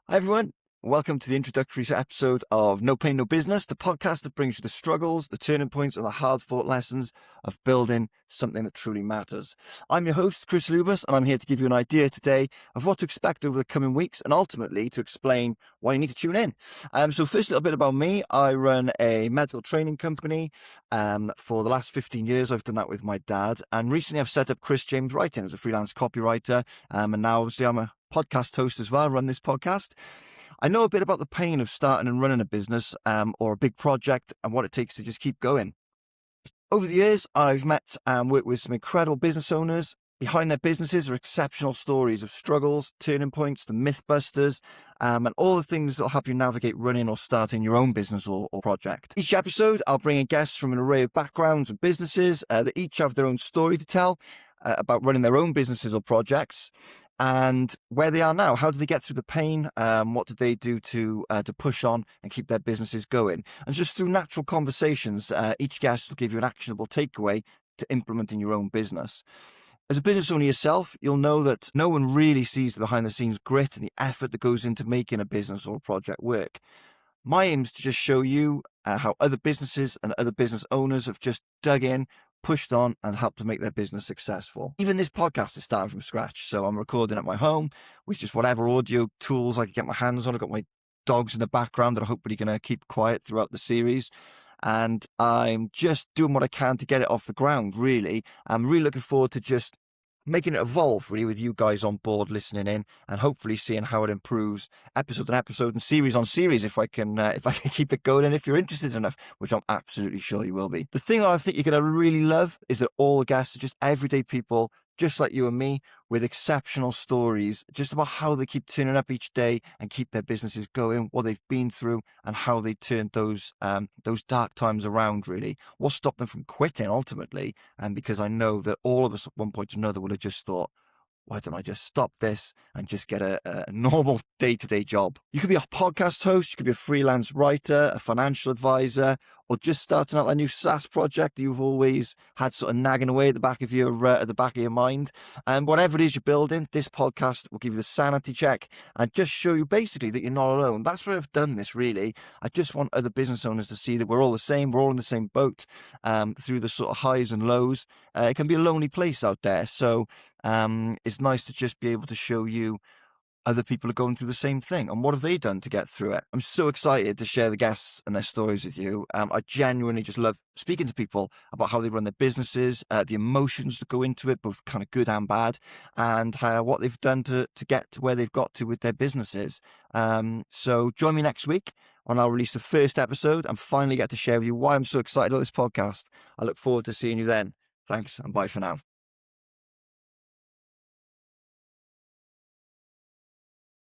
Hi everyone, welcome to the introductory episode of No Pain, No Business, the podcast that brings you the struggles, the turning points and the hard-fought lessons of building something that truly matters. I'm your host, Chris Lubas, and I'm here to give you an idea today of what to expect over the coming weeks and ultimately to explain why you need to tune in. So first, a little bit about me. I run a medical training company. For the last 15 years, I've done that with my dad, and recently I've set up Chris James Writing as a freelance copywriter, and now obviously I'm a podcast host as well. I run this podcast. I know a bit about the pain of starting and running a business or a big project and what it takes to just keep going. Over the years, I've met and worked with some incredible business owners. Behind their businesses are exceptional stories of struggles, turning points, the mythbusters, and all the things that will help you navigate running or starting your own business or project. Each episode, I'll bring in guests from an array of backgrounds and businesses that each have their own story to tell about running their own businesses or projects and where they are now. How do they get through the pain? What do they do to push on and keep their businesses going? And just through natural conversations, each guest will give you an actionable takeaway to implement in your own business. As a business owner yourself, you'll know that no one really sees the behind-the-scenes grit and the effort that goes into making a business or a project work. My aim is to just show you how other businesses and other business owners have just dug in, pushed on, and helped to make their business successful. Even this podcast is starting from scratch, so I'm recording at my home with just whatever audio tools I can get my hands on. I've got my dogs in the background that are hopefully going to keep quiet throughout the series. And I'm just doing what I can to get it off the ground, really. I'm really looking forward to just making it evolve, really, with you guys on board listening in and hopefully seeing how it improves episode on episode and series on series if I can keep it going and if you're interested enough, which I'm absolutely sure you will be. The thing that I think you're going to really love is that all the guests are just everyday people, just like you and me, with exceptional stories just about how they keep turning up each day and keep their businesses going, what they've been through and how they turned those dark times around, really. What stopped them from quitting ultimately? And because I know that all of us at one point or another would have just thought, why don't I just stop this and just get a normal day-to-day job? You could be a podcast host, you could be a freelance writer, a financial advisor, or just starting out a new SaaS project that you've always had sort of nagging away at the back of your mind. And whatever it is you're building, this podcast will give you the sanity check and just show you basically that you're not alone. That's why I've done this, really. I just want other business owners to see that we're all the same, we're all in the same boat through the sort of highs and lows. It can be a lonely place out there, so it's nice to just be able to show you other people are going through the same thing and what have they done to get through it. I'm so excited to share the guests and their stories with you. I genuinely just love speaking to people about how they run their businesses, the emotions that go into it, both kind of good and bad, and what they've done to get to where they've got to with their businesses. So join me next week when I'll release the first episode and finally get to share with you why I'm so excited about this podcast. I look forward to seeing you then. Thanks and bye for now.